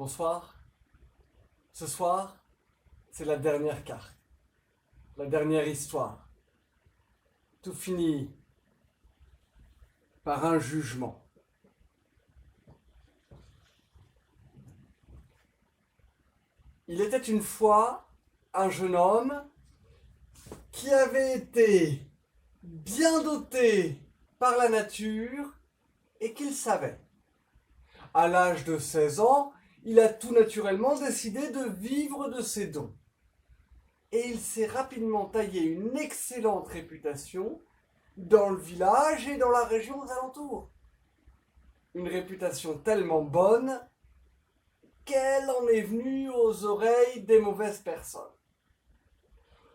Bonsoir. Ce soir, c'est la dernière carte, la dernière histoire. Tout finit par un jugement. Il était une fois un jeune homme qui avait été bien doté par la nature et qu'il savait. À l'âge de 16 ans, il a tout naturellement décidé de vivre de ses dons. Et il s'est rapidement taillé une excellente réputation dans le village et dans la région aux alentours. Une réputation tellement bonne qu'elle en est venue aux oreilles des mauvaises personnes.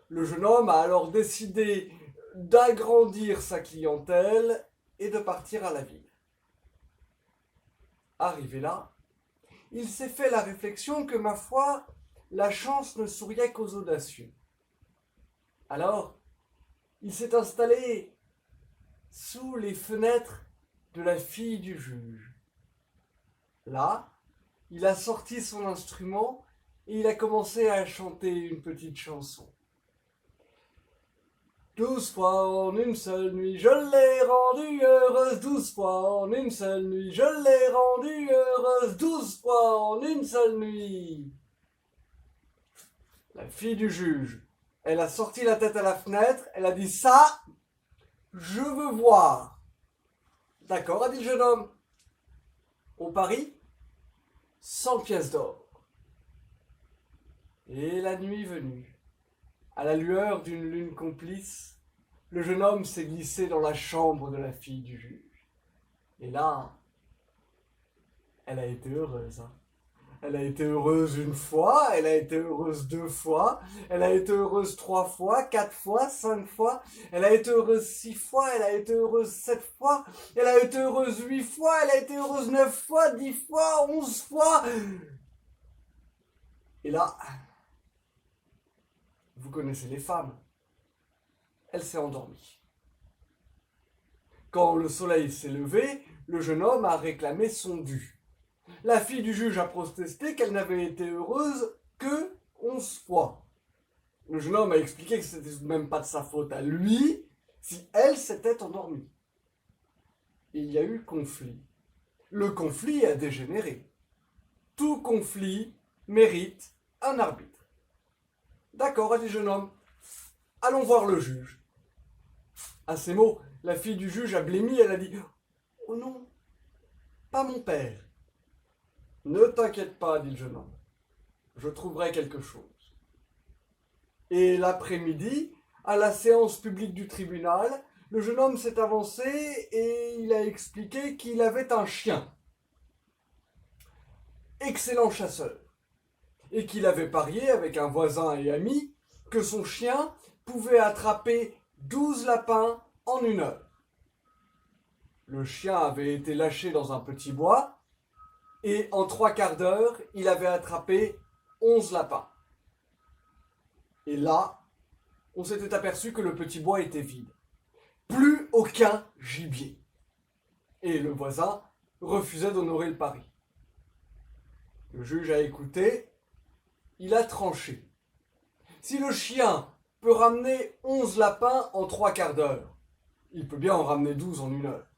Le jeune homme a alors décidé d'agrandir sa clientèle et de partir à la ville. Arrivé là, il s'est fait la réflexion que, ma foi, la chance ne souriait qu'aux audacieux. Alors, il s'est installé sous les fenêtres de la fille du juge. Là, il a sorti son instrument et il a commencé à chanter une petite chanson. 12 fois en une seule nuit, je l'ai rendue heureuse. 12 fois en une seule nuit, je l'ai rendue heureuse. 12 fois en une seule nuit. La fille du juge, elle a sorti la tête à la fenêtre, elle a dit ça, je veux voir. D'accord, a dit le jeune homme. On parie 100 pièces d'or. Et la nuit venue, à la lueur d'une lune complice, le jeune homme s'est glissé dans la chambre de la fille du juge. Et là, elle a été heureuse. Elle a été heureuse une fois, elle a été heureuse 2 fois, elle a été heureuse 3 fois, 4 fois, 5 fois, elle a été heureuse 6 fois, elle a été heureuse 7 fois, elle a été heureuse 8 fois, elle a été heureuse 9 fois, 10 fois, 11 fois. Et là, vous connaissez les femmes, elle s'est endormie. Quand le soleil s'est levé, le jeune homme a réclamé son dû. La fille du juge a protesté qu'elle n'avait été heureuse que 11 fois. Le jeune homme a expliqué que c'était même pas de sa faute à lui si elle s'était endormie. Il y a eu conflit. Le conflit a dégénéré. Tout conflit mérite un arbitre. D'accord, a dit le jeune homme. Allons voir le juge. À ces mots, la fille du juge a blêmi, elle a dit « Oh non, pas mon père. » Ne t'inquiète pas, dit le jeune homme. Je trouverai quelque chose. Et l'après-midi, à la séance publique du tribunal, le jeune homme s'est avancé et il a expliqué qu'il avait un chien. Excellent chasseur. Et qu'il avait parié avec un voisin et ami que son chien pouvait attraper 12 lapins en 1 heure. Le chien avait été lâché dans un petit bois et en 3/4 d'heure, il avait attrapé 11 lapins. Et là, on s'était aperçu que le petit bois était vide. Plus aucun gibier. Et le voisin refusait d'honorer le pari. Le juge a écouté, il a tranché. Si le chien peut ramener 11 lapins en 3/4 d'heure, il peut bien en ramener 12 en 1 heure.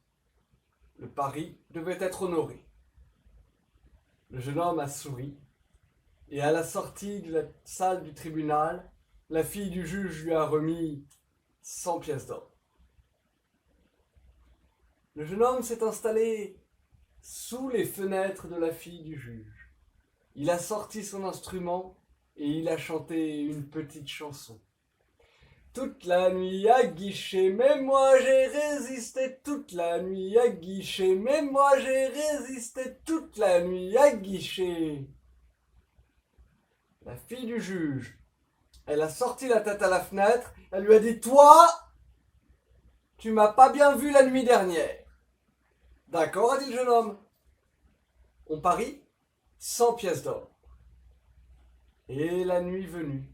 Le pari devait être honoré. Le jeune homme a souri, et à la sortie de la salle du tribunal, la fille du juge lui a remis 100 pièces d'or. Le jeune homme s'est installé sous les fenêtres de la fille du juge. Il a sorti son instrument et il a chanté une petite chanson. Toute la nuit à guichet, mais moi j'ai résisté. Toute la nuit à guichet, mais moi j'ai résisté. Toute la nuit à guichet. La fille du juge, elle a sorti la tête à la fenêtre, elle lui a dit « Toi, tu m'as pas bien vu la nuit dernière. » « D'accord, a dit le jeune homme. On parie 100 pièces d'or. Et la nuit venue,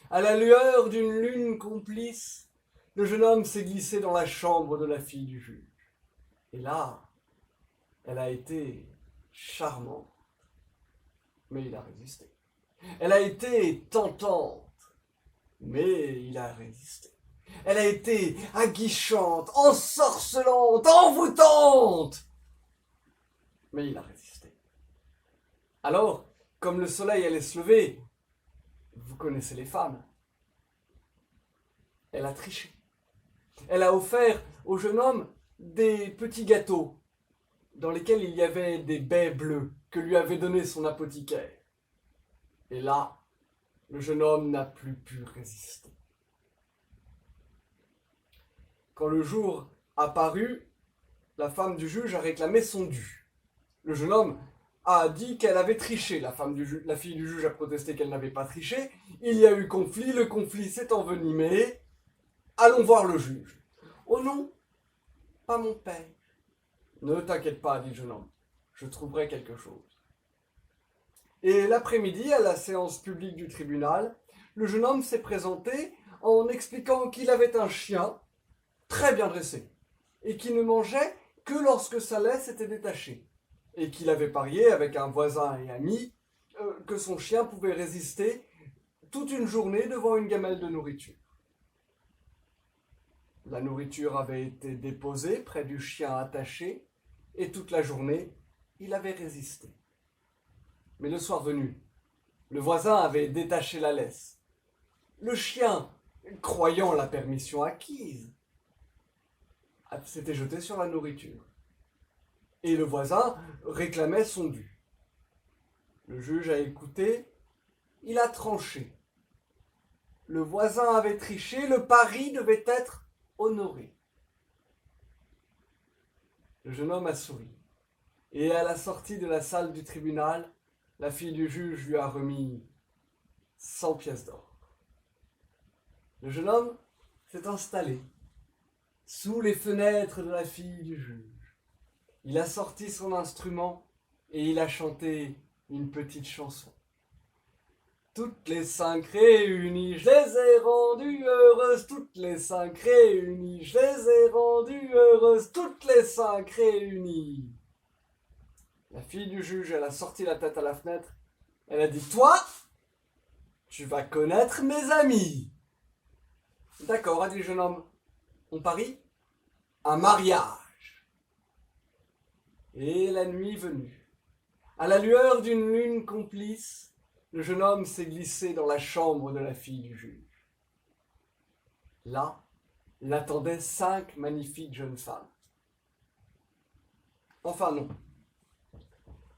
à la lueur d'une lune complice, le jeune homme s'est glissé dans la chambre de la fille du juge. Et là, elle a été charmante. mais il a résisté. Elle a été tentante, mais il a résisté. Elle a été aguichante, ensorcelante, envoûtante, mais il a résisté. Alors, comme le soleil allait se lever, vous connaissez les femmes, elle a triché. Elle a offert au jeune homme des petits gâteaux dans lesquels il y avait des baies bleues que lui avait donné son apothicaire. Et là, le jeune homme n'a plus pu résister. Quand le jour apparut, la femme du juge a réclamé son dû. Le jeune homme a dit qu'elle avait triché. La fille du juge a protesté qu'elle n'avait pas triché. Il y a eu conflit, le conflit s'est envenimé. Allons voir le juge. Oh non, pas mon père. Ne t'inquiète pas, dit le jeune homme, je trouverai quelque chose. Et l'après-midi, à la séance publique du tribunal, le jeune homme s'est présenté en expliquant qu'il avait un chien très bien dressé et qui ne mangeait que lorsque sa laisse était détachée et qu'il avait parié avec un voisin et ami que son chien pouvait résister toute une journée devant une gamelle de nourriture. La nourriture avait été déposée près du chien attaché et toute la journée, il avait résisté. Mais le soir venu, le voisin avait détaché la laisse. Le chien, croyant la permission acquise, s'était jeté sur la nourriture. Et le voisin réclamait son dû. Le juge a écouté, il a tranché. Le voisin avait triché, le pari devait être honoré. Le jeune homme a souri. Et à la sortie de la salle du tribunal, la fille du juge lui a remis 100 pièces d'or. Le jeune homme s'est installé sous les fenêtres de la fille du juge. Il a sorti son instrument et il a chanté une petite chanson. Toutes les 5 réunies, je les ai rendues heureuses. Toutes les 5 réunies, je les ai rendues heureuses. Toutes les 5 réunies. La fille du juge, elle a sorti la tête à la fenêtre. Elle a dit, toi, tu vas connaître mes amis. D'accord, a dit le jeune homme. On parie un mariage. Et la nuit venue, à la lueur d'une lune complice, le jeune homme s'est glissé dans la chambre de la fille du juge. Là, l'attendaient 5 magnifiques jeunes femmes. Enfin non.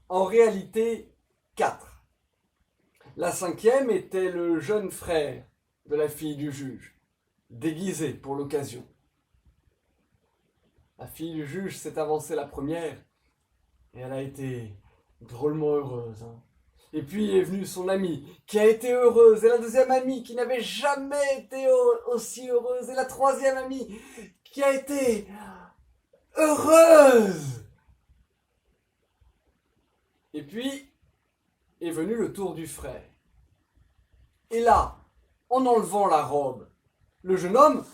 En réalité, 4. La 5e était le jeune frère de la fille du juge, déguisé pour l'occasion. La fille du juge s'est avancée la première et elle a été drôlement heureuse. Et puis est venue son amie qui a été heureuse, et la 2e amie qui n'avait jamais été aussi heureuse, et la 3e amie qui a été heureuse. Et puis est venu le tour du frère. Et là, en enlevant la robe, le jeune homme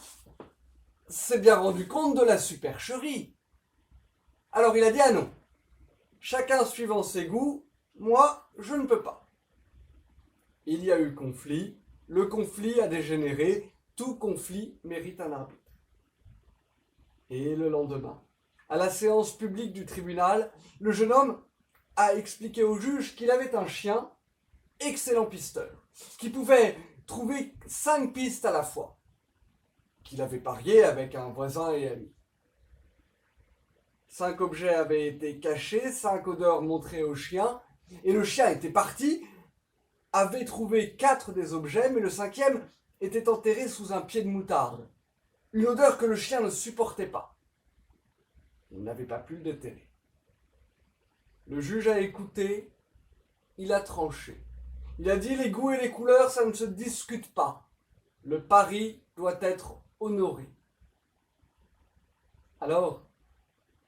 s'est bien rendu compte de la supercherie. Alors il a dit, ah non, chacun suivant ses goûts, moi, je ne peux pas. Il y a eu conflit, le conflit a dégénéré, tout conflit mérite un arbitre. Et le lendemain, à la séance publique du tribunal, le jeune homme a expliqué au juge qu'il avait un chien, excellent pisteur, qui pouvait trouver 5 pistes à la fois, qu'il avait parié avec un voisin et ami. 5 objets avaient été cachés, 5 odeurs montrées au chien, et le chien était parti, avait trouvé 4 des objets, mais le 5e était enterré sous un pied de moutarde. Une odeur que le chien ne supportait pas. Il n'avait pas pu le déterrer. Le juge a écouté, il a tranché. Il a dit, les goûts et les couleurs, ça ne se discute pas. Le pari doit être honoré. Alors,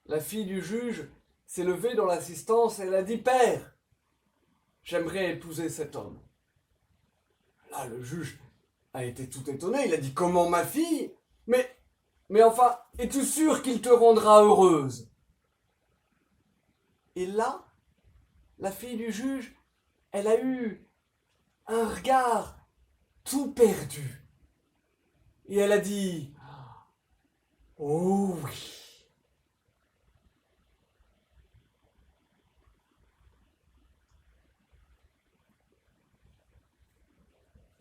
la fille du juge s'est levée dans l'assistance et elle a dit, père, j'aimerais épouser cet homme. Là, le juge a été tout étonné. Il a dit, comment ma fille ? Mais enfin, es-tu sûr qu'il te rendra heureuse ? Et là, la fille du juge Elle a eu un regard tout perdu. Et elle a dit, oh oui.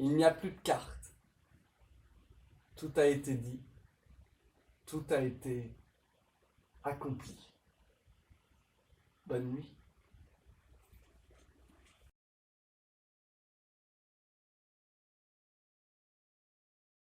Il n'y a plus de cartes. Tout a été dit. Tout a été accompli. Bonne nuit.